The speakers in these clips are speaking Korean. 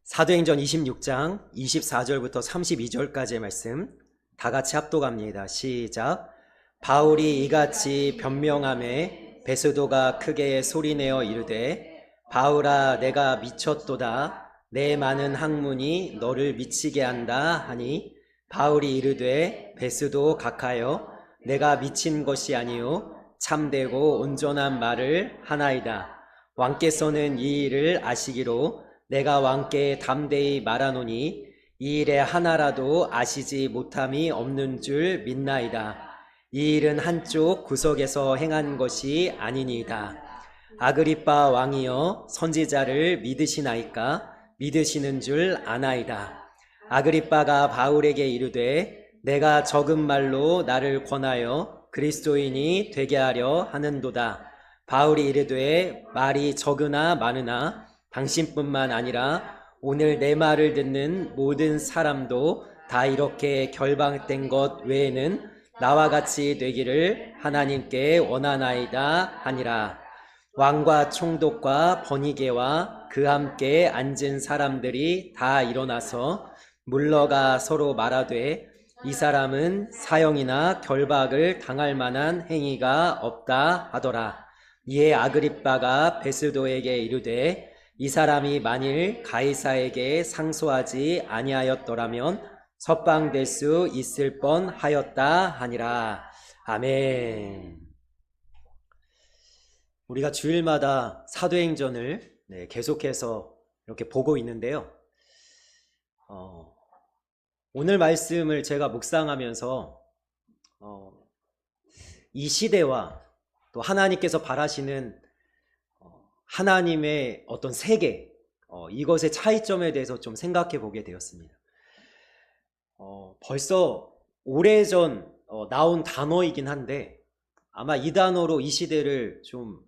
사도행전 26장 24절부터 32절까지의 말씀 다 같이 합독합니다. 시작. 바울이 이같이 변명하매 베스도가 크게 소리내어 이르되 바울아 내가 미쳤도다. 내 많은 학문이 너를 미치게 한다 하니 바울이 이르되 베스도 각하여 내가 미친 것이 아니요 참되고 온전한 말을 하나이다. 왕께서는 이 일을 아시기로 내가 왕께 담대히 말하노니 이 일에 하나라도 아시지 못함이 없는 줄 믿나이다. 이 일은 한쪽 구석에서 행한 것이 아니니이다. 아그리빠 왕이여 선지자를 믿으시나이까? 믿으시는 줄 아나이다. 아그리빠가 바울에게 이르되 내가 적은 말로 나를 권하여 그리스도인이 되게 하려 하는도다. 바울이 이르되 말이 적으나 많으나 당신뿐만 아니라 오늘 내 말을 듣는 모든 사람도 다 이렇게 결박된 것 외에는 나와 같이 되기를 하나님께 원하나이다 하니라. 왕과 총독과 번이게와 그 함께 앉은 사람들이 다 일어나서 물러가 서로 말하되 이 사람은 사형이나 결박을 당할 만한 행위가 없다 하더라. 이에 아그리빠가 베스도에게 이르되 이 사람이 만일 가이사에게 상소하지 아니하였더라면 석방될 수 있을 뻔하였다 하니라. 아멘. 우리가 주일마다 사도행전을 계속해서 이렇게 보고 있는데요. 오늘 말씀을 제가 묵상하면서 이 시대와 또 하나님께서 바라시는 하나님의 어떤 세계, 이것의 차이점에 대해서 좀 생각해 보게 되었습니다. 벌써 오래전 나온 단어이긴 한데 아마 이 단어로 이 시대를 좀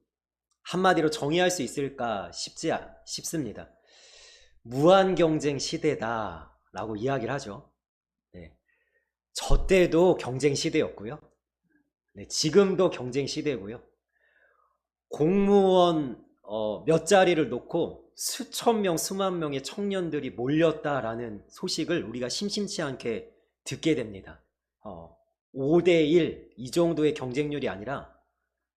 한마디로 정의할 수 있을까 싶습니다. 무한 경쟁 시대다라고 이야기를 하죠. 네. 저 때도 경쟁 시대였고요. 네, 지금도 경쟁 시대고요. 공무원 몇 자리를 놓고 수천 명, 수만 명의 청년들이 몰렸다라는 소식을 우리가 심심치 않게 듣게 됩니다. 5대1 이 정도의 경쟁률이 아니라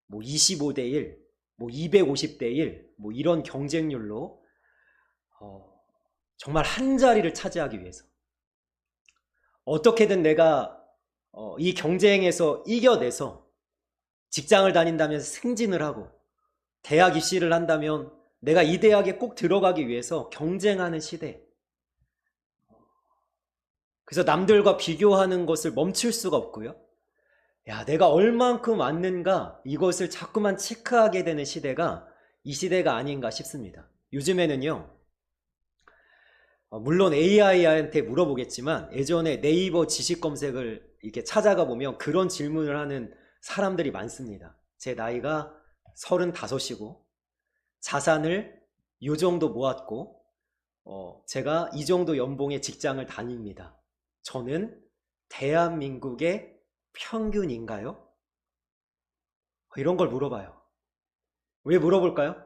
뭐 25대1, 뭐 250대1 뭐 이런 경쟁률로 정말 한 자리를 차지하기 위해서 어떻게든 내가 이 경쟁에서 이겨내서 직장을 다닌다면 승진을 하고 대학 입시를 한다면 내가 이 대학에 꼭 들어가기 위해서 경쟁하는 시대. 그래서 남들과 비교하는 것을 멈출 수가 없고요. 야, 내가 얼만큼 왔는가 이것을 자꾸만 체크하게 되는 시대가 이 시대가 아닌가 싶습니다. 요즘에는요. 물론 AI한테 물어보겠지만 예전에 네이버 지식 검색을 이렇게 찾아가 보면 그런 질문을 하는 사람들이 많습니다. 제 나이가 35이고 자산을 요 정도 모았고 제가 이 정도 연봉의 직장을 다닙니다. 저는 대한민국의 평균인가요? 이런 걸 물어봐요. 왜 물어볼까요?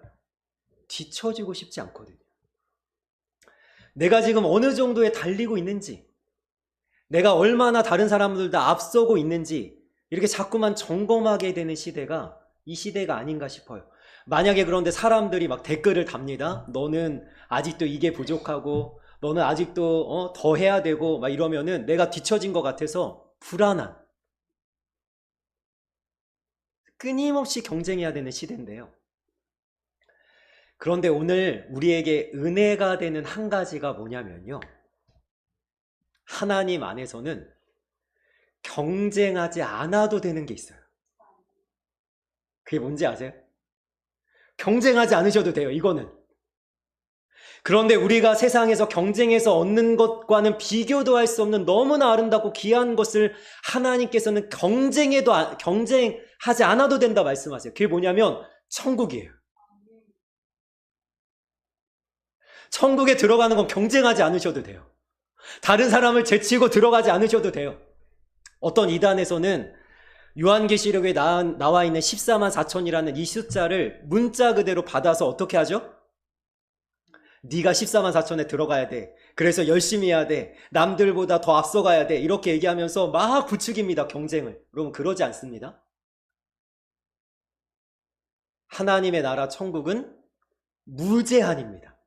뒤처지고 싶지 않거든요. 내가 지금 어느 정도에 달리고 있는지, 내가 얼마나 다른 사람들보다 앞서고 있는지 이렇게 자꾸만 점검하게 되는 시대가 이 시대가 아닌가 싶어요. 만약에 그런데 사람들이 막 댓글을 답니다. 너는 아직도 이게 부족하고 너는 아직도 더 해야 되고 막 이러면은 내가 뒤처진 것 같아서 불안한, 끊임없이 경쟁해야 되는 시대인데요. 그런데 오늘 우리에게 은혜가 되는 한 가지가 뭐냐면요. 하나님 안에서는 경쟁하지 않아도 되는 게 있어요. 그게 뭔지 아세요? 경쟁하지 않으셔도 돼요, 이거는. 그런데 우리가 세상에서 경쟁해서 얻는 것과는 비교도 할 수 없는 너무나 아름답고 귀한 것을 하나님께서는 경쟁하지 않아도 된다 말씀하세요. 그게 뭐냐면 천국이에요. 천국에 들어가는 건 경쟁하지 않으셔도 돼요. 다른 사람을 제치고 들어가지 않으셔도 돼요. 어떤 이단에서는 요한계시록에 나와 있는 14만 4천이라는 이 숫자를 문자 그대로 받아서 어떻게 하죠? 네가 14만 4천에 들어가야 돼. 그래서 열심히 해야 돼. 남들보다 더 앞서가야 돼. 이렇게 얘기하면서 막 부추깁니다. 경쟁을. 여러분 그러지 않습니다. 하나님의 나라 천국은 무제한입니다.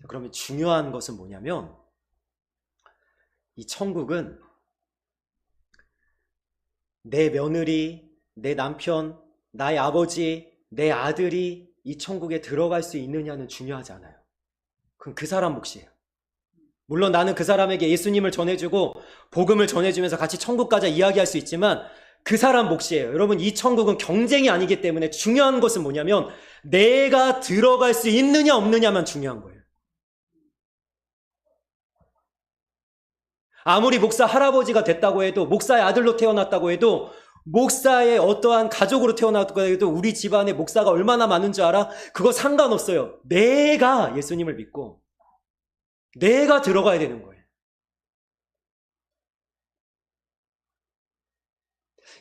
그러면 중요한 것은 뭐냐면 이 천국은 내 며느리, 내 남편, 나의 아버지, 내 아들이 이 천국에 들어갈 수 있느냐는 중요하지 않아요. 그건 그 사람 몫이에요. 물론 나는 그 사람에게 예수님을 전해주고 복음을 전해주면서 같이 천국 가자 이야기할 수 있지만 그 사람 몫이에요. 여러분 이 천국은 경쟁이 아니기 때문에 중요한 것은 뭐냐면 내가 들어갈 수 있느냐 없느냐만 중요한 거예요. 아무리 목사 할아버지가 됐다고 해도 목사의 아들로 태어났다고 해도 목사의 어떠한 가족으로 태어났다고 해도 우리 집안에 목사가 얼마나 많은 줄 알아? 그거 상관없어요. 내가 예수님을 믿고 내가 들어가야 되는 거예요.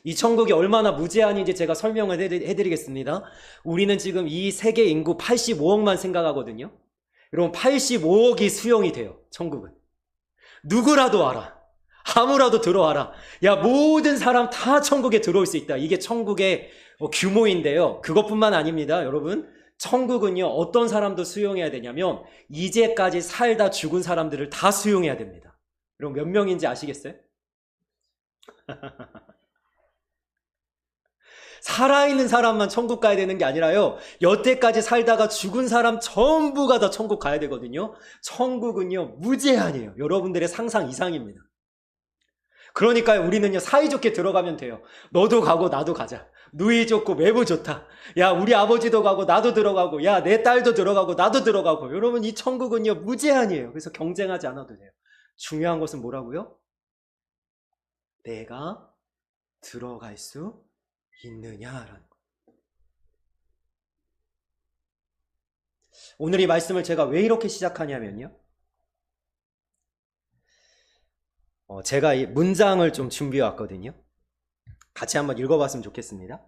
이 천국이 얼마나 무제한인지 제가 설명을 해드리겠습니다. 우리는 지금 이 세계 인구 85억만 생각하거든요. 여러분 85억이 수용이 돼요. 천국은. 누구라도 와라. 아무라도 들어와라. 야, 모든 사람 다 천국에 들어올 수 있다. 이게 천국의 규모인데요. 그것뿐만 아닙니다. 여러분, 천국은요, 어떤 사람도 수용해야 되냐면, 이제까지 살다 죽은 사람들을 다 수용해야 됩니다. 여러분, 몇 명인지 아시겠어요? 살아있는 사람만 천국 가야 되는 게 아니라요, 여태까지 살다가 죽은 사람 전부가 다 천국 가야 되거든요. 천국은요, 무제한이에요. 여러분들의 상상 이상입니다. 그러니까 우리는요 사이좋게 들어가면 돼요. 너도 가고 나도 가자. 누이 좋고 매부 좋다. 야 우리 아버지도 가고 나도 들어가고 야 내 딸도 들어가고 나도 들어가고. 여러분 이 천국은요 무제한이에요. 그래서 경쟁하지 않아도 돼요. 중요한 것은 뭐라고요? 내가 들어갈 수 있느냐라는 거. 오늘 이 말씀을 제가 왜 이렇게 시작하냐면요, 제가 이 문장을 좀 준비해 왔거든요. 같이 한번 읽어봤으면 좋겠습니다.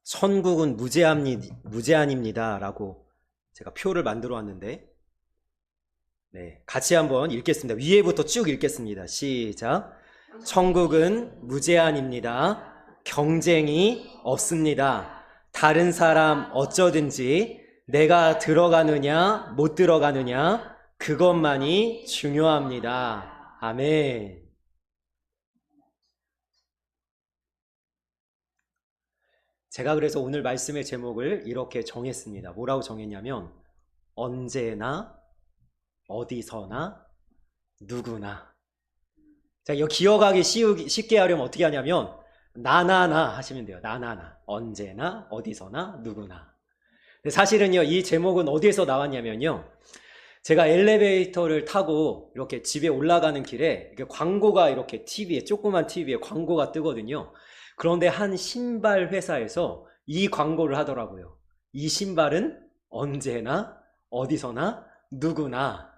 천국은 무제한입니다 라고 제가 표를 만들어 왔는데, 네, 같이 한번 읽겠습니다. 위에부터 쭉 읽겠습니다. 시작. 천국은 무제한입니다. 경쟁이 없습니다. 다른 사람 어쩌든지 내가 들어가느냐 못 들어가느냐 그것만이 중요합니다. 아멘. 제가 그래서 오늘 말씀의 제목을 이렇게 정했습니다. 뭐라고 정했냐면 언제나 어디서나 누구나. 자, 이거 기억하기 쉽게 하려면 어떻게 하냐면 나나나 하시면 돼요. 나나나. 언제나 어디서나 누구나. 근데 사실은요 이 제목은 어디에서 나왔냐면요, 제가 엘리베이터를 타고 이렇게 집에 올라가는 길에 광고가 이렇게 TV에, 조그만 TV에 광고가 뜨거든요. 그런데 한 신발 회사에서 이 광고를 하더라고요. 이 신발은 언제나 어디서나 누구나.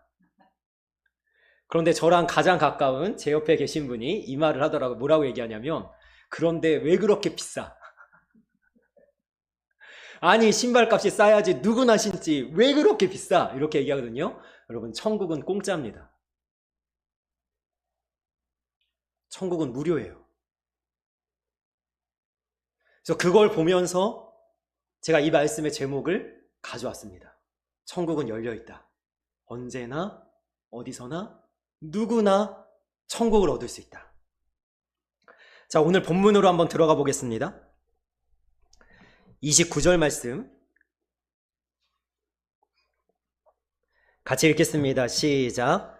그런데 저랑 가장 가까운 제 옆에 계신 분이 이 말을 하더라고요. 뭐라고 얘기하냐면 그런데 왜 그렇게 비싸? 아니 신발값이 싸야지 누구나 신지 왜 그렇게 비싸? 이렇게 얘기하거든요. 여러분 천국은 공짜입니다. 천국은 무료예요. 그래서 그걸 보면서 제가 이 말씀의 제목을 가져왔습니다. 천국은 열려있다. 언제나 어디서나 누구나 천국을 얻을 수 있다. 자, 오늘 본문으로 한번 들어가 보겠습니다. 29절 말씀 같이 읽겠습니다. 시작.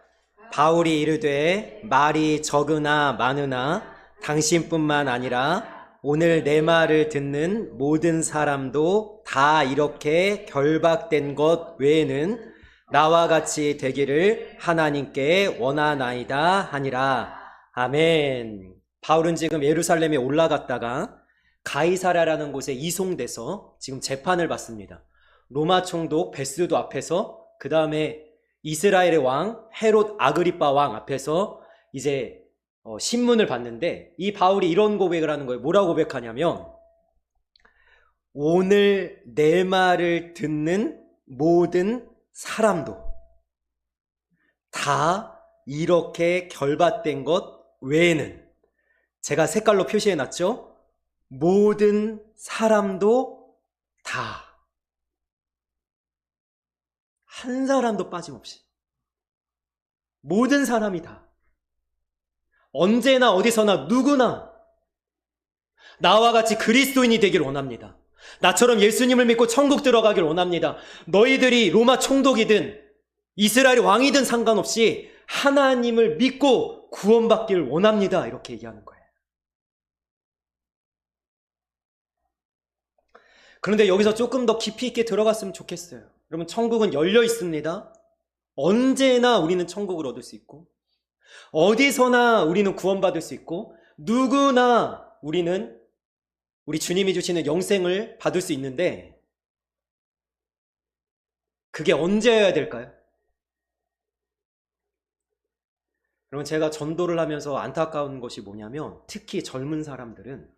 바울이 이르되 말이 적으나 많으나 당신뿐만 아니라 오늘 내 말을 듣는 모든 사람도 다 이렇게 결박된 것 외에는 나와 같이 되기를 하나님께 원하나이다 하니라. 아멘. 바울은 지금 예루살렘에 올라갔다가 가이사랴라는 곳에 이송돼서 지금 재판을 받습니다. 로마 총독 베스도 앞에서, 그 다음에 이스라엘의 왕 헤롯 아그리빠 왕 앞에서 이제 신문을 받는데, 이 바울이 이런 고백을 하는 거예요. 뭐라고 고백하냐면 오늘 내 말을 듣는 모든 사람도 다 이렇게 결박된 것 외에는, 제가 색깔로 표시해 놨죠? 모든 사람도 다. 한 사람도 빠짐없이. 모든 사람이 다. 언제나 어디서나 누구나 나와 같이 그리스도인이 되길 원합니다. 나처럼 예수님을 믿고 천국 들어가길 원합니다. 너희들이 로마 총독이든 이스라엘 왕이든 상관없이 하나님을 믿고 구원받길 원합니다. 이렇게 얘기하는 거예요. 그런데 여기서 조금 더 깊이 있게 들어갔으면 좋겠어요. 여러분, 천국은 열려 있습니다. 언제나 우리는 천국을 얻을 수 있고, 어디서나 우리는 구원받을 수 있고, 누구나 우리는 우리 주님이 주시는 영생을 받을 수 있는데, 그게 언제여야 될까요? 여러분, 제가 전도를 하면서 안타까운 것이 뭐냐면, 특히 젊은 사람들은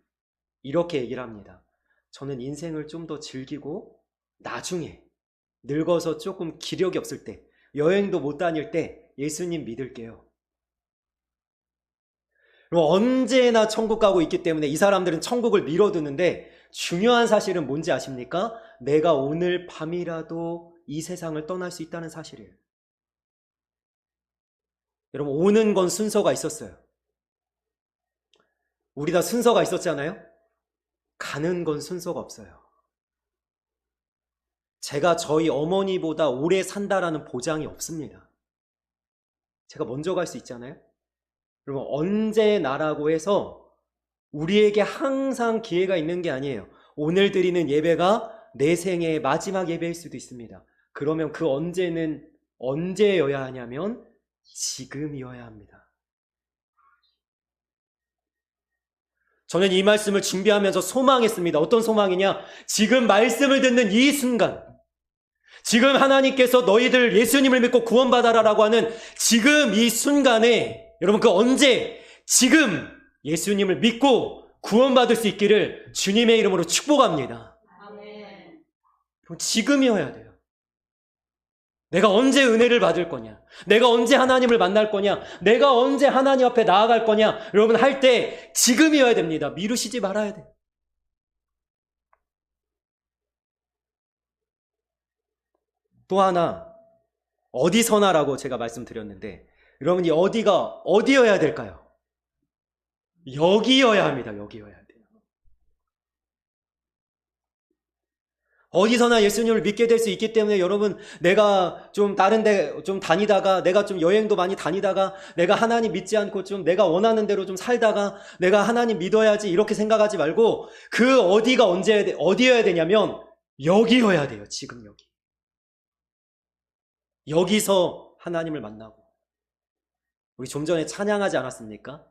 이렇게 얘기를 합니다. 저는 인생을 좀 더 즐기고 나중에 늙어서 조금 기력이 없을 때, 여행도 못 다닐 때 예수님 믿을게요. 언제나 천국 가고 있기 때문에 이 사람들은 천국을 미뤄두는데, 중요한 사실은 뭔지 아십니까? 내가 오늘 밤이라도 이 세상을 떠날 수 있다는 사실이에요. 여러분, 오는 건 순서가 있었어요. 우리 다 순서가 있었잖아요? 가는 건 순서가 없어요. 제가 저희 어머니보다 오래 산다라는 보장이 없습니다. 제가 먼저 갈 수 있잖아요? 그러면 언제나라고 해서 우리에게 항상 기회가 있는 게 아니에요. 오늘 드리는 예배가 내 생애의 마지막 예배일 수도 있습니다. 그러면 그 언제는 언제여야 하냐면 지금이어야 합니다. 저는 이 말씀을 준비하면서 소망했습니다. 어떤 소망이냐? 지금 말씀을 듣는 이 순간, 지금 하나님께서 너희들 예수님을 믿고 구원받아라라고 하는 지금 이 순간에, 여러분, 그 언제, 지금 예수님을 믿고 구원받을 수 있기를 주님의 이름으로 축복합니다. 아멘. 지금이어야 돼요. 내가 언제 은혜를 받을 거냐? 내가 언제 하나님을 만날 거냐? 내가 언제 하나님 앞에 나아갈 거냐? 여러분, 할 때 지금이어야 됩니다. 미루시지 말아야 돼요. 또 하나, 어디서나라고 제가 말씀드렸는데, 여러분, 이 어디가 어디여야 될까요? 여기여야 합니다. 여기여야 돼요. 어디서나 예수님을 믿게 될 수 있기 때문에, 여러분, 내가 좀 다른 데 좀 다니다가, 내가 좀 여행도 많이 다니다가, 내가 하나님 믿지 않고 좀 내가 원하는 대로 좀 살다가, 내가 하나님 믿어야지 이렇게 생각하지 말고, 그 어디가 어디여야 되냐면 여기여야 돼요. 지금 여기. 여기서 하나님을 만나고. 우리 좀 전에 찬양하지 않았습니까?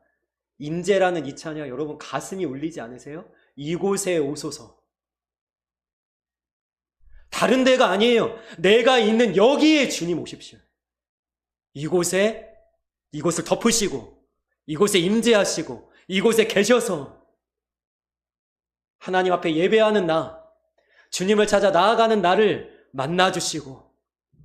임재라는 이 찬양, 여러분 가슴이 울리지 않으세요? 이곳에 오소서. 다른 데가 아니에요. 내가 있는 여기에 주님 오십시오. 이곳을 덮으시고, 이곳에 임재하시고, 이곳에 계셔서 하나님 앞에 예배하는 나, 주님을 찾아 나아가는 나를 만나주시고,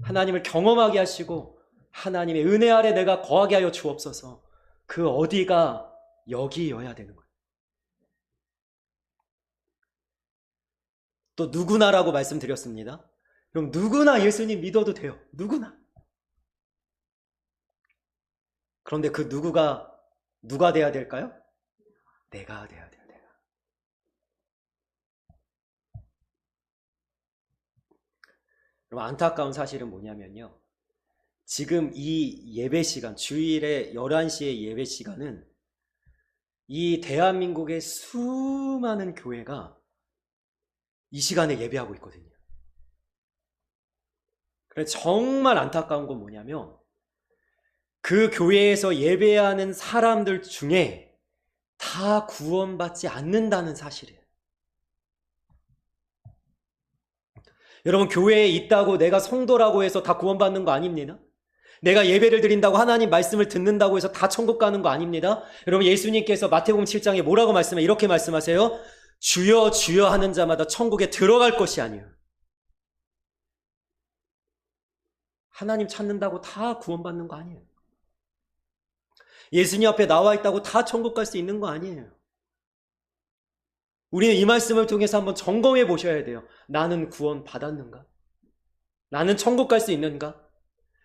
하나님을 경험하게 하시고, 하나님의 은혜 아래 내가 거하게 하여 주옵소서. 그 어디가 여기여야 되는 거예요. 또 누구나라고 말씀드렸습니다. 그럼 누구나 예수님 믿어도 돼요. 누구나. 그런데 그 누가 돼야 될까요? 내가 돼야 돼요. 내가. 그럼 안타까운 사실은 뭐냐면요. 지금 이 예배 시간, 주일에 11시의 예배 시간은 이 대한민국의 수많은 교회가 이 시간에 예배하고 있거든요. 그래서 정말 안타까운 건 뭐냐면, 그 교회에서 예배하는 사람들 중에 다 구원받지 않는다는 사실이에요. 여러분, 교회에 있다고 내가 성도라고 해서 다 구원받는 거 아닙니다. 내가 예배를 드린다고, 하나님 말씀을 듣는다고 해서 다 천국 가는 거 아닙니다. 여러분, 예수님께서 마태복음 7장에 뭐라고 말씀해? 이렇게 말씀하세요. 주여 주여 하는 자마다 천국에 들어갈 것이 아니에요. 하나님 찾는다고 다 구원받는 거 아니에요. 예수님 앞에 나와 있다고 다 천국 갈 수 있는 거 아니에요. 우리는 이 말씀을 통해서 한번 점검해 보셔야 돼요. 나는 구원 받았는가? 나는 천국 갈 수 있는가?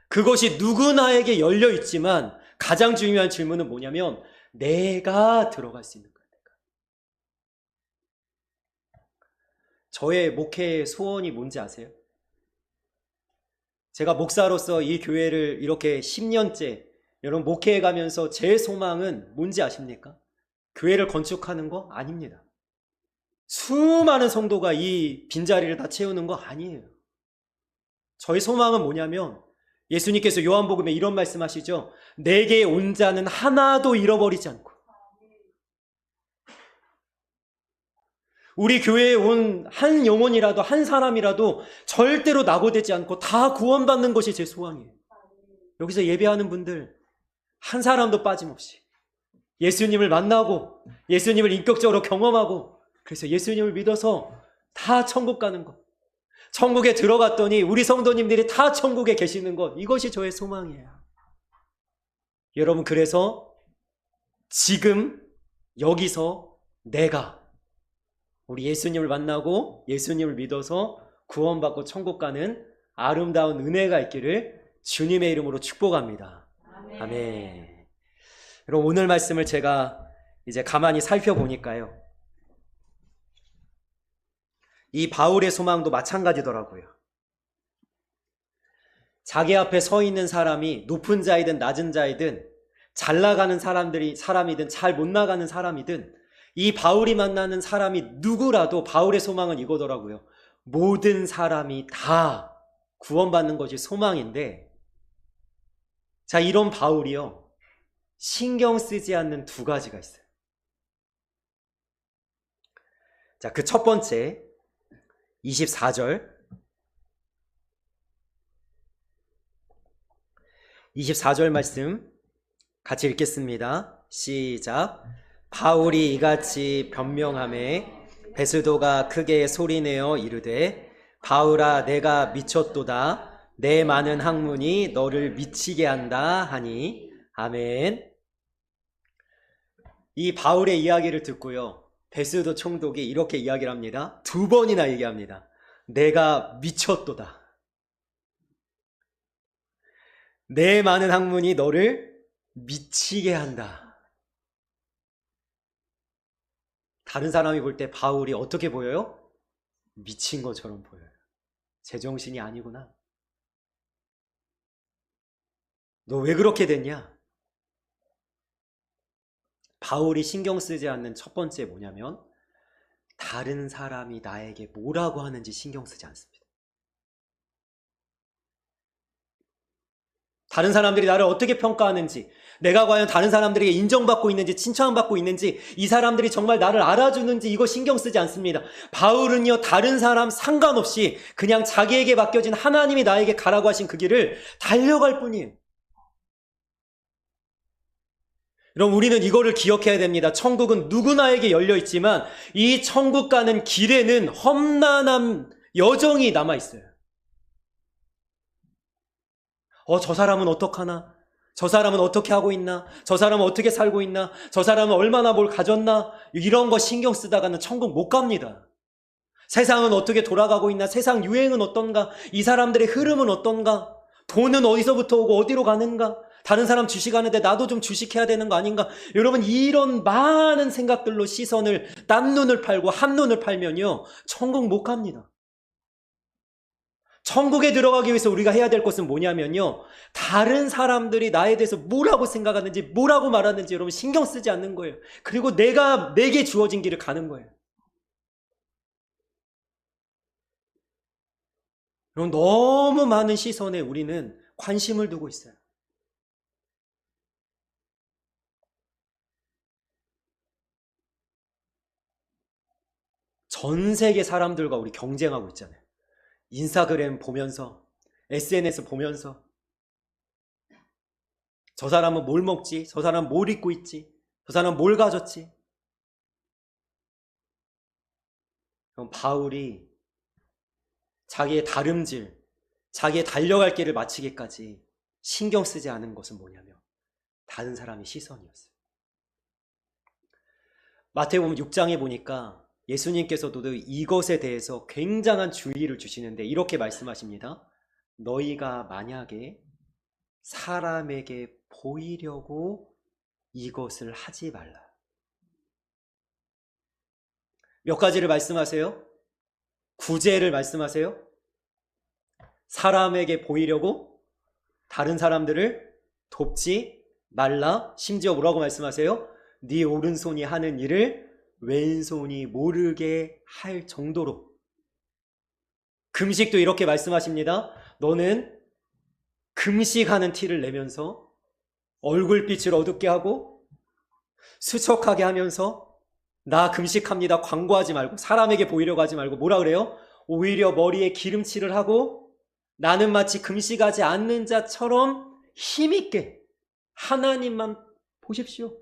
그것이 누구나에게 열려 있지만 가장 중요한 질문은 뭐냐면 내가 들어갈 수 있는가? 저의 목회의 소원이 뭔지 아세요? 제가 목사로서 이 교회를 이렇게 10년째 여러분 목회해 가면서 제 소망은 뭔지 아십니까? 교회를 건축하는 거 아닙니다. 수많은 성도가 이 빈자리를 다 채우는 거 아니에요. 저희 소망은 뭐냐면 예수님께서 요한복음에 이런 말씀하시죠. 내게 온 자는 하나도 잃어버리지 않고 우리 교회에 온 한 영혼이라도 한 사람이라도 절대로 낙오되지 않고 다 구원받는 것이 제 소망이에요. 여기서 예배하는 분들 한 사람도 빠짐없이 예수님을 만나고 예수님을 인격적으로 경험하고 그래서 예수님을 믿어서 다 천국 가는 것. 천국에 들어갔더니 우리 성도님들이 다 천국에 계시는 것. 이것이 저의 소망이에요. 여러분 그래서 지금 여기서 내가 우리 예수님을 만나고 예수님을 믿어서 구원받고 천국 가는 아름다운 은혜가 있기를 주님의 이름으로 축복합니다. 아멘. 아멘. 여러분 오늘 말씀을 제가 이제 가만히 살펴보니까요. 이 바울의 소망도 마찬가지더라고요. 자기 앞에 서 있는 사람이 높은 자이든 낮은 자이든 잘 나가는 사람이든 잘 못 나가는 사람이든 이 바울이 만나는 사람이 누구라도 바울의 소망은 이거더라고요. 모든 사람이 다 구원받는 것이 소망인데 자 이런 바울이요. 신경 쓰지 않는 두 가지가 있어요. 자, 그 첫 번째 24절 24절 말씀 같이 읽겠습니다. 시작. 바울이 이같이 변명하매 베스도가 크게 소리내어 이르되 바울아 내가 미쳤도다 내 많은 학문이 너를 미치게 한다 하니 아멘. 이 바울의 이야기를 듣고요. 베스도 총독이 이렇게 이야기를 합니다. 두 번이나 얘기합니다. 내가 미쳤도다. 내 많은 학문이 너를 미치게 한다. 다른 사람이 볼 때 바울이 어떻게 보여요? 미친 것처럼 보여요. 제정신이 아니구나. 너 왜 그렇게 됐냐? 바울이 신경 쓰지 않는 첫 번째 뭐냐면 다른 사람이 나에게 뭐라고 하는지 신경 쓰지 않습니다. 다른 사람들이 나를 어떻게 평가하는지 내가 과연 다른 사람들에게 인정받고 있는지 칭찬받고 있는지 이 사람들이 정말 나를 알아주는지 이거 신경 쓰지 않습니다. 바울은요 다른 사람 상관없이 그냥 자기에게 맡겨진 하나님이 나에게 가라고 하신 그 길을 달려갈 뿐이에요. 여러분 우리는 이거를 기억해야 됩니다. 천국은 누구나에게 열려 있지만 이 천국 가는 길에는 험난한 여정이 남아있어요. 저 사람은 어떡하나? 저 사람은 어떻게 하고 있나? 저 사람은 어떻게 살고 있나? 저 사람은 얼마나 뭘 가졌나? 이런 거 신경 쓰다가는 천국 못 갑니다. 세상은 어떻게 돌아가고 있나? 세상 유행은 어떤가? 이 사람들의 흐름은 어떤가? 돈은 어디서부터 오고 어디로 가는가? 다른 사람 주식하는데 나도 좀 주식해야 되는 거 아닌가? 여러분 이런 많은 생각들로 시선을 딴 눈을 팔고 한 눈을 팔면요 천국 못 갑니다. 천국에 들어가기 위해서 우리가 해야 될 것은 뭐냐면요 다른 사람들이 나에 대해서 뭐라고 생각하는지 뭐라고 말하는지 여러분 신경 쓰지 않는 거예요. 그리고 내게 주어진 길을 가는 거예요. 여러분 너무 많은 시선에 우리는 관심을 두고 있어요. 전 세계 사람들과 우리 경쟁하고 있잖아요. 인스타그램 보면서 SNS 보면서 저 사람은 뭘 먹지? 저 사람은 뭘 입고 있지? 저 사람은 뭘 가졌지? 바울이 자기의 다름질, 자기의 달려갈 길을 마치기까지 신경 쓰지 않은 것은 뭐냐면 다른 사람의 시선이었어요. 마태복음 6장에 보니까 예수님께서도 이것에 대해서 굉장한 주의를 주시는데 이렇게 말씀하십니다. 너희가 만약에 사람에게 보이려고 이것을 하지 말라. 몇 가지를 말씀하세요? 구제를 말씀하세요? 사람에게 보이려고 다른 사람들을 돕지 말라. 심지어 뭐라고 말씀하세요? 네 오른손이 하는 일을 왼손이 모르게 할 정도로. 금식도 이렇게 말씀하십니다. 너는 금식하는 티를 내면서 얼굴빛을 어둡게 하고 수척하게 하면서 나 금식합니다 광고하지 말고 사람에게 보이려고 하지 말고 뭐라 그래요? 오히려 머리에 기름칠을 하고 나는 마치 금식하지 않는 자처럼 힘있게 하나님만 보십시오.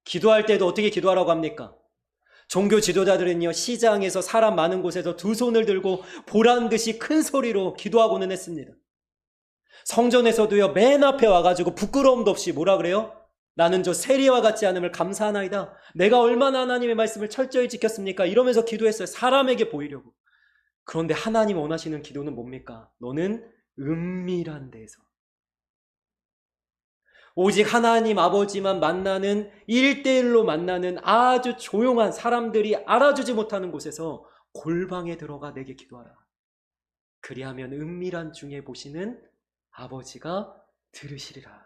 기도할 때도 어떻게 기도하라고 합니까? 종교 지도자들은요, 시장에서 사람 많은 곳에서 두 손을 들고 보란 듯이 큰 소리로 기도하고는 했습니다. 성전에서도요, 맨 앞에 와가지고 부끄러움도 없이 뭐라 그래요? 나는 저 세리와 같지 않음을 감사하나이다. 내가 얼마나 하나님의 말씀을 철저히 지켰습니까? 이러면서 기도했어요. 사람에게 보이려고. 그런데 하나님 원하시는 기도는 뭡니까? 너는 은밀한 데서 오직 하나님 아버지만 만나는 1대1로 만나는 아주 조용한 사람들이 알아주지 못하는 곳에서 골방에 들어가 내게 기도하라. 그리하면 은밀한 중에 보시는 아버지가 들으시리라.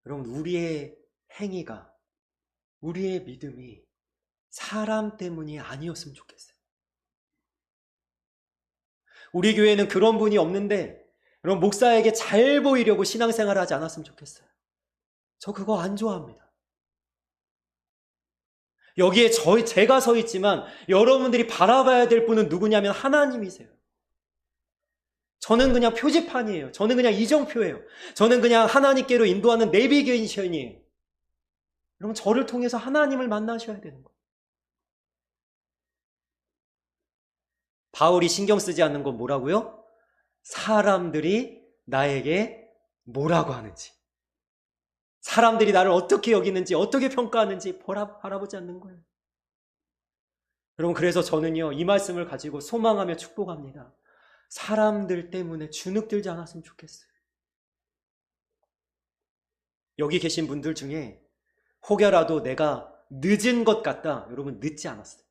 여러분, 우리의 행위가, 우리의 믿음이 사람 때문이 아니었으면 좋겠어요. 우리 교회는 그런 분이 없는데 여러분, 목사에게 잘 보이려고 신앙생활을 하지 않았으면 좋겠어요. 저 그거 안 좋아합니다. 여기에 제가 서 있지만 여러분들이 바라봐야 될 분은 누구냐면 하나님이세요. 저는 그냥 표지판이에요. 저는 그냥 이정표예요. 저는 그냥 하나님께로 인도하는 내비게이션이에요. 여러분, 저를 통해서 하나님을 만나셔야 되는 거예요. 바울이 신경 쓰지 않는 건 뭐라고요? 사람들이 나에게 뭐라고 하는지, 사람들이 나를 어떻게 여기는지, 어떻게 평가하는지 바라보지 않는 거예요. 여러분, 그래서 저는요, 이 말씀을 가지고 소망하며 축복합니다. 사람들 때문에 주눅들지 않았으면 좋겠어요. 여기 계신 분들 중에 혹여라도 내가 늦은 것 같다. 여러분, 늦지 않았어요.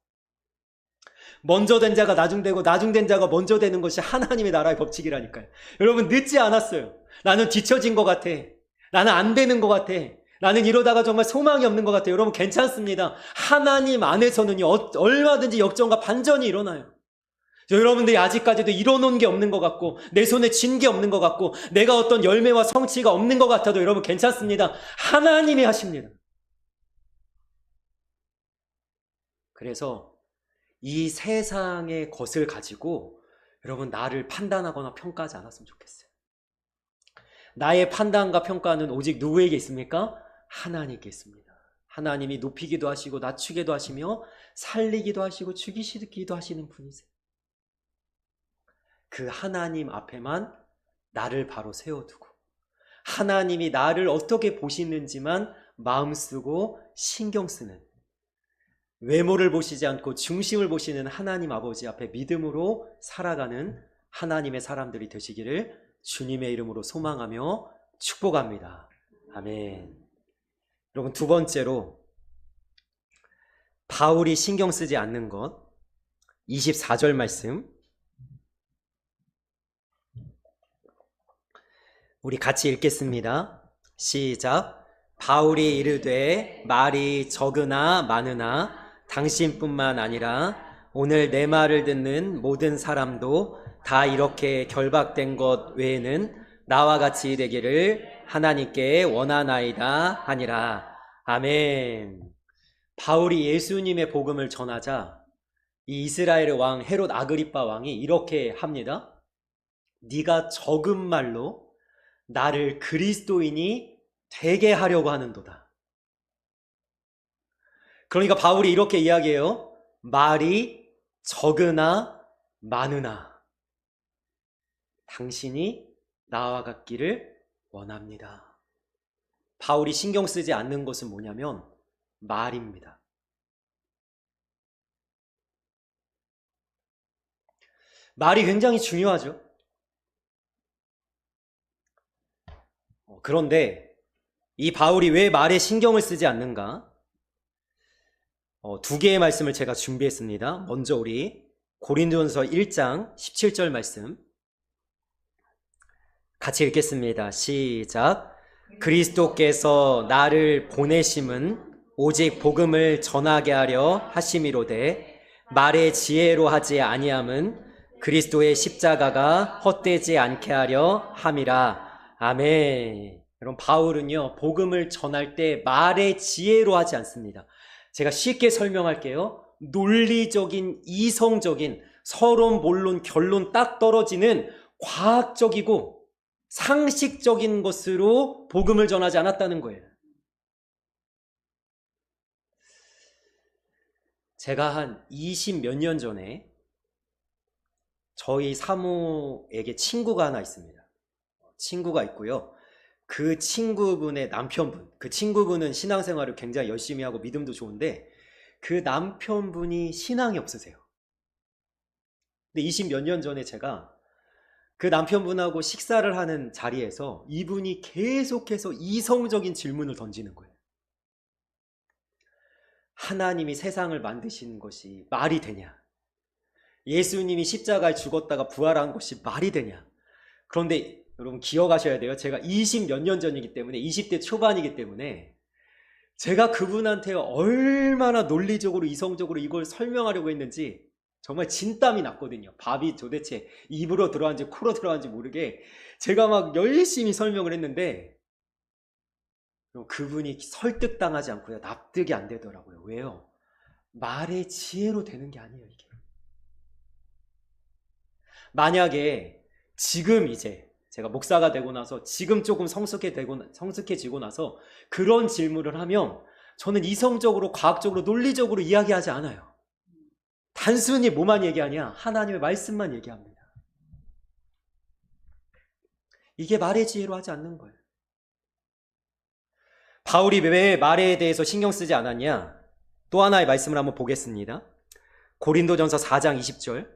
먼저 된 자가 나중되고 나중된 자가 먼저 되는 것이 하나님의 나라의 법칙이라니까요. 여러분, 늦지 않았어요. 나는 뒤처진 것 같아. 나는 안 되는 것 같아. 나는 이러다가 정말 소망이 없는 것 같아요. 여러분, 괜찮습니다. 하나님 안에서는요, 얼마든지 역전과 반전이 일어나요. 여러분들이 아직까지도 이뤄놓은 게 없는 것 같고 내 손에 쥔 게 없는 것 같고 내가 어떤 열매와 성취가 없는 것 같아도 여러분 괜찮습니다. 하나님이 하십니다. 그래서 이 세상의 것을 가지고 여러분 나를 판단하거나 평가하지 않았으면 좋겠어요. 나의 판단과 평가는 오직 누구에게 있습니까? 하나님께 있습니다. 하나님이 높이기도 하시고 낮추기도 하시며 살리기도 하시고 죽이시기도 하시는 분이세요. 그 하나님 앞에만 나를 바로 세워두고 하나님이 나를 어떻게 보시는지만 마음 쓰고 신경 쓰는, 외모를 보시지 않고 중심을 보시는 하나님 아버지 앞에 믿음으로 살아가는 하나님의 사람들이 되시기를 주님의 이름으로 소망하며 축복합니다. 아멘. 여러분, 두 번째로 바울이 신경 쓰지 않는 것, 24절 말씀 우리 같이 읽겠습니다. 시작. 바울이 이르되 말이 적으나 많으나 당신뿐만 아니라 오늘 내 말을 듣는 모든 사람도 다 이렇게 결박된 것 외에는 나와 같이 되기를 하나님께 원하나이다 하니라. 아멘. 바울이 예수님의 복음을 전하자 이 이스라엘의 왕 헤롯 아그리빠 왕이 이렇게 합니다. 네가 적은 말로 나를 그리스도인이 되게 하려고 하는도다. 그러니까 바울이 이렇게 이야기해요. 말이 적으나 많으나 당신이 나와 같기를 원합니다. 바울이 신경 쓰지 않는 것은 뭐냐면 말입니다. 말이 굉장히 중요하죠. 그런데 이 바울이 왜 말에 신경을 쓰지 않는가? 두 개의 말씀을 제가 준비했습니다. 먼저 우리 고린도전서 1장 17절 말씀 같이 읽겠습니다. 시작. 그리스도께서 나를 보내심은 오직 복음을 전하게 하려 하심이로되 말의 지혜로 하지 아니함은 그리스도의 십자가가 헛되지 않게 하려 함이라. 아멘. 여러분, 바울은요 복음을 전할 때 말의 지혜로 하지 않습니다. 제가 쉽게 설명할게요. 논리적인, 이성적인, 서론, 본론, 결론 딱 떨어지는 과학적이고 상식적인 것으로 복음을 전하지 않았다는 거예요. 제가 한 20 몇 년 전에 저희 사모에게 친구가 하나 있습니다. 친구가 있고요. 그 친구분의 남편분, 그 친구분은 신앙생활을 굉장히 열심히 하고 믿음도 좋은데 그 남편분이 신앙이 없으세요. 근데 20 몇 년 전에 제가 그 남편분하고 식사를 하는 자리에서 이분이 계속해서 이성적인 질문을 던지는 거예요. 하나님이 세상을 만드신 것이 말이 되냐? 예수님이 십자가에 죽었다가 부활한 것이 말이 되냐? 그런데 여러분 기억하셔야 돼요. 제가 20 몇 년 전이기 때문에 20대 초반이기 때문에 제가 그분한테 얼마나 논리적으로 이성적으로 이걸 설명하려고 했는지 정말 진땀이 났거든요. 밥이 도대체 입으로 들어간지 코로 들어간지 모르게 제가 막 열심히 설명을 했는데 그분이 설득당하지 않고요. 납득이 안 되더라고요. 왜요? 말의 지혜로 되는 게 아니에요, 이게. 만약에 지금 이제 제가 목사가 되고 나서 지금 조금 성숙해지고 나서 그런 질문을 하면 저는 이성적으로, 과학적으로, 논리적으로 이야기하지 않아요. 단순히 뭐만 얘기하냐? 하나님의 말씀만 얘기합니다. 이게 말의 지혜로 하지 않는 거예요. 바울이 왜 말에 대해서 신경 쓰지 않았냐? 또 하나의 말씀을 한번 보겠습니다. 고린도전서 4장 20절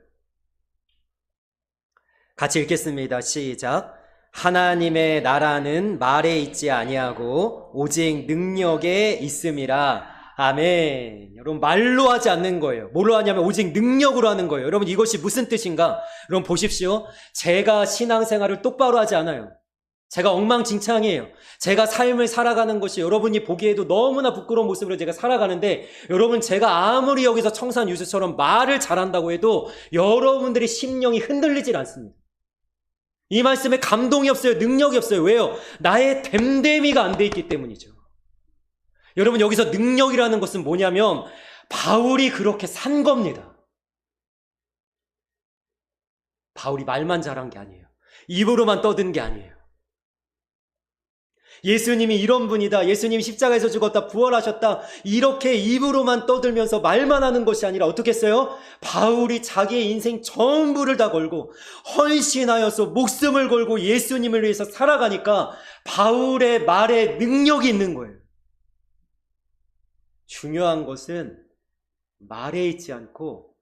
같이 읽겠습니다. 시작. 하나님의 나라는 말에 있지 아니하고 오직 능력에 있음이라. 아멘. 여러분, 말로 하지 않는 거예요. 뭘로 하냐면 오직 능력으로 하는 거예요. 여러분, 이것이 무슨 뜻인가? 여러분 보십시오. 제가 신앙생활을 똑바로 하지 않아요. 제가 엉망진창이에요. 제가 삶을 살아가는 것이 여러분이 보기에도 너무나 부끄러운 모습으로 제가 살아가는데 여러분, 제가 아무리 여기서 청산 유수처럼 말을 잘한다고 해도 여러분들의 심령이 흔들리질 않습니다. 이 말씀에 감동이 없어요. 능력이 없어요. 왜요? 나의 됨됨이가 안 돼 있기 때문이죠. 여러분, 여기서 능력이라는 것은 뭐냐면 바울이 그렇게 산 겁니다. 바울이 말만 잘한 게 아니에요. 입으로만 떠든 게 아니에요. 예수님이 이런 분이다. 예수님이 십자가에서 죽었다. 부활하셨다. 이렇게 입으로만 떠들면서 말만 하는 것이 아니라 어떻게 했어요? 바울이 자기의 인생 전부를 다 걸고 헌신하여서 목숨을 걸고 예수님을 위해서 살아가니까 바울의 말에 능력이 있는 거예요. 중요한 것은 말에 있지 않고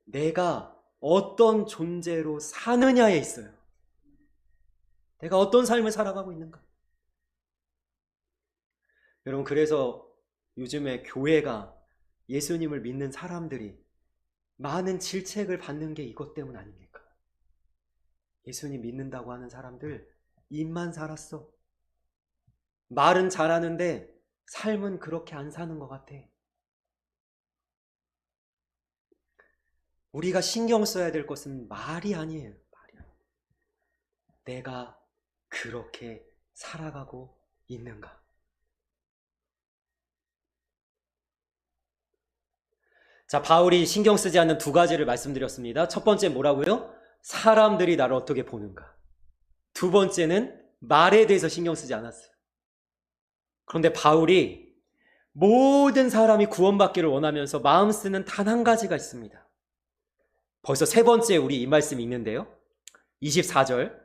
내가 어떤 존재로 사느냐에 있어요. 내가 어떤 삶을 살아가고 있는가? 여러분, 그래서 요즘에 교회가 예수님을 믿는 사람들이 많은 질책을 받는 게 이것 때문 아닙니까? 예수님 믿는다고 하는 사람들 입만 살았어. 말은 잘하는데 삶은 그렇게 안 사는 것 같아. 우리가 신경 써야 될 것은 말이 아니에요. 말이 아니에요. 내가 그렇게 살아가고 있는가? 자, 바울이 신경 쓰지 않는 두 가지를 말씀드렸습니다. 첫 번째 뭐라고요? 사람들이 나를 어떻게 보는가. 두 번째는 말에 대해서 신경 쓰지 않았어요. 그런데 바울이 모든 사람이 구원받기를 원하면서 마음 쓰는 단 한 가지가 있습니다. 벌써 세 번째 우리 이 말씀이 있는데요. 24절.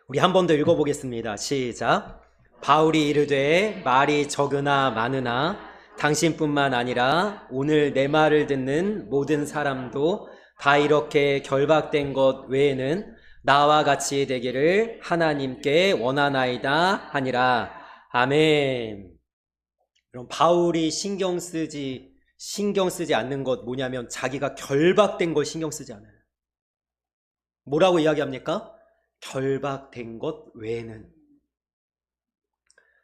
우리 한 번 더 읽어보겠습니다. 시작. 바울이 이르되 말이 적으나 많으나 당신뿐만 아니라 오늘 내 말을 듣는 모든 사람도 다 이렇게 결박된 것 외에는 나와 같이 되기를 하나님께 원하나이다 하니라. 아멘. 그럼 바울이 신경 쓰지 않는 것 뭐냐면 자기가 결박된 걸 신경 쓰지 않아요. 뭐라고 이야기합니까? 결박된 것 외에는.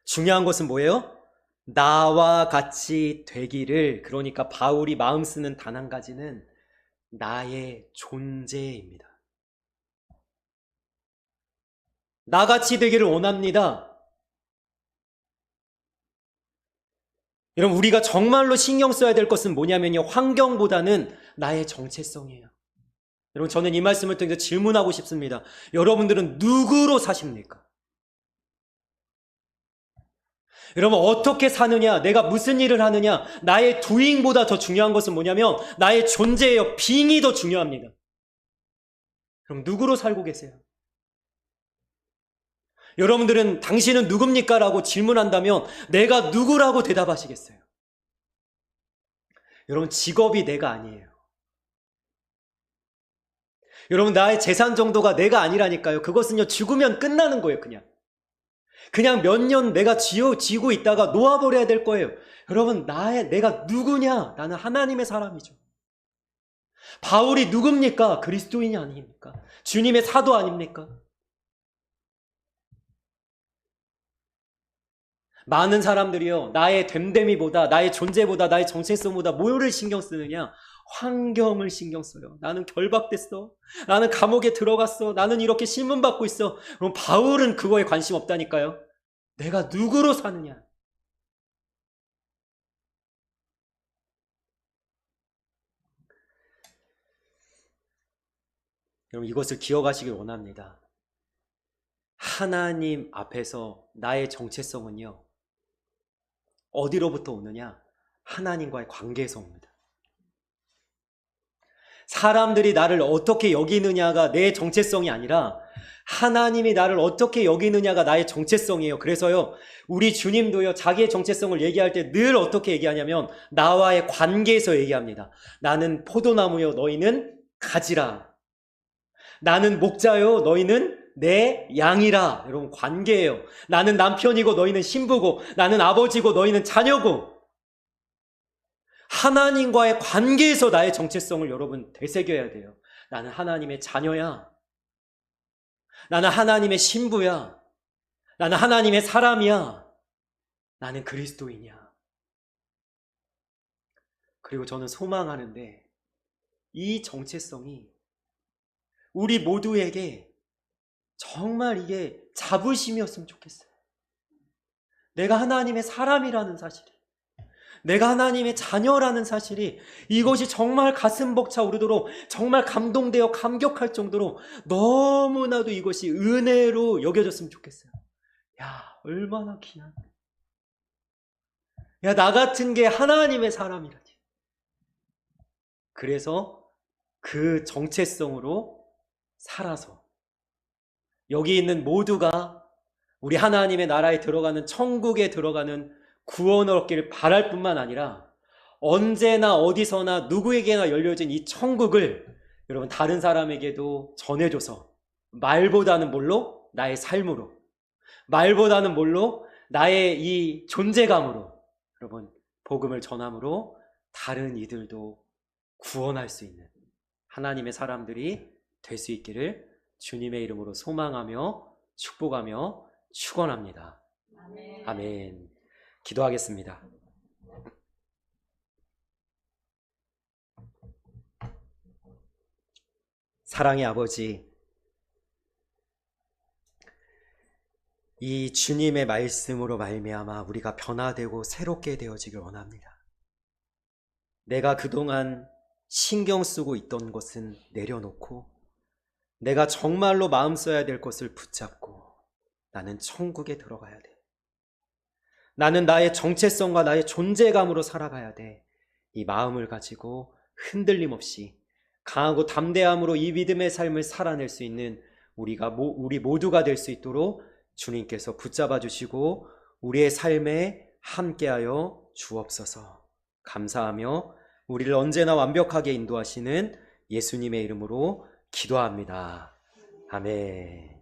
중요한 것은 뭐예요? 나와 같이 되기를. 그러니까 바울이 마음 쓰는 단 한 가지는 나의 존재입니다. 나같이 되기를 원합니다. 여러분, 우리가 정말로 신경 써야 될 것은 뭐냐면요, 환경보다는 나의 정체성이에요. 여러분, 저는 이 말씀을 통해서 질문하고 싶습니다. 여러분들은 누구로 사십니까? 여러분, 어떻게 사느냐, 내가 무슨 일을 하느냐, 나의 doing보다 더 중요한 것은 뭐냐면 나의 존재예요. being이 더 중요합니다. 그럼 누구로 살고 계세요? 여러분들은 당신은 누굽니까? 라고 질문한다면 내가 누구라고 대답하시겠어요? 여러분, 직업이 내가 아니에요. 여러분, 나의 재산 정도가 내가 아니라니까요. 그것은요, 죽으면 끝나는 거예요. 그냥 몇 년 내가 지고 있다가 놓아버려야 될 거예요. 여러분, 내가 누구냐? 나는 하나님의 사람이죠. 바울이 누굽니까? 그리스도인이 아닙니까? 주님의 사도 아닙니까? 많은 사람들이요, 나의 됨됨이보다, 나의 존재보다, 나의 정체성보다 뭐를 신경 쓰느냐? 환경을 신경 써요. 나는 결박됐어. 나는 감옥에 들어갔어. 나는 이렇게 신문받고 있어. 그럼 바울은 그거에 관심 없다니까요. 내가 누구로 사느냐? 여러분, 이것을 기억하시길 원합니다. 하나님 앞에서 나의 정체성은요, 어디로부터 오느냐? 하나님과의 관계에서 옵니다. 사람들이 나를 어떻게 여기느냐가 내 정체성이 아니라 하나님이 나를 어떻게 여기느냐가 나의 정체성이에요. 그래서요, 우리 주님도요, 자기의 정체성을 얘기할 때 늘 어떻게 얘기하냐면 나와의 관계에서 얘기합니다. 나는 포도나무요, 너희는 가지라. 나는 목자요, 너희는 내 양이라. 여러분, 관계예요. 나는 남편이고 너희는 신부고, 나는 아버지고 너희는 자녀고. 하나님과의 관계에서 나의 정체성을 여러분 되새겨야 돼요. 나는 하나님의 자녀야. 나는 하나님의 신부야. 나는 하나님의 사람이야. 나는 그리스도인이야. 그리고 저는 소망하는데 이 정체성이 우리 모두에게 정말 이게 자부심이었으면 좋겠어요. 내가 하나님의 사람이라는 사실이, 내가 하나님의 자녀라는 사실이, 이것이 정말 가슴 벅차 오르도록 정말 감동되어 감격할 정도로 너무나도 이것이 은혜로 여겨졌으면 좋겠어요. 야, 얼마나 귀한. 야, 나 같은 게 하나님의 사람이라지. 그래서 그 정체성으로 살아서 여기 있는 모두가 우리 하나님의 나라에 들어가는, 천국에 들어가는 구원을 얻기를 바랄 뿐만 아니라 언제나 어디서나 누구에게나 열려진 이 천국을 여러분 다른 사람에게도 전해줘서, 말보다는 뭘로? 나의 삶으로, 말보다는 뭘로? 나의 이 존재감으로 여러분 복음을 전함으로 다른 이들도 구원할 수 있는 하나님의 사람들이 될 수 있기를 주님의 이름으로 소망하며 축복하며 축원합니다. 아멘. 아멘. 기도하겠습니다. 사랑의 아버지, 이 주님의 말씀으로 말미암아 우리가 변화되고 새롭게 되어지길 원합니다. 내가 그동안 신경 쓰고 있던 것은 내려놓고 내가 정말로 마음 써야 될 것을 붙잡고 나는 천국에 들어가야 돼. 나는 나의 정체성과 나의 존재감으로 살아가야 돼. 이 마음을 가지고 흔들림 없이 강하고 담대함으로 이 믿음의 삶을 살아낼 수 있는 우리 모두가 될 수 있도록 주님께서 붙잡아 주시고 우리의 삶에 함께하여 주옵소서. 감사하며 우리를 언제나 완벽하게 인도하시는 예수님의 이름으로 기도합니다. 아멘.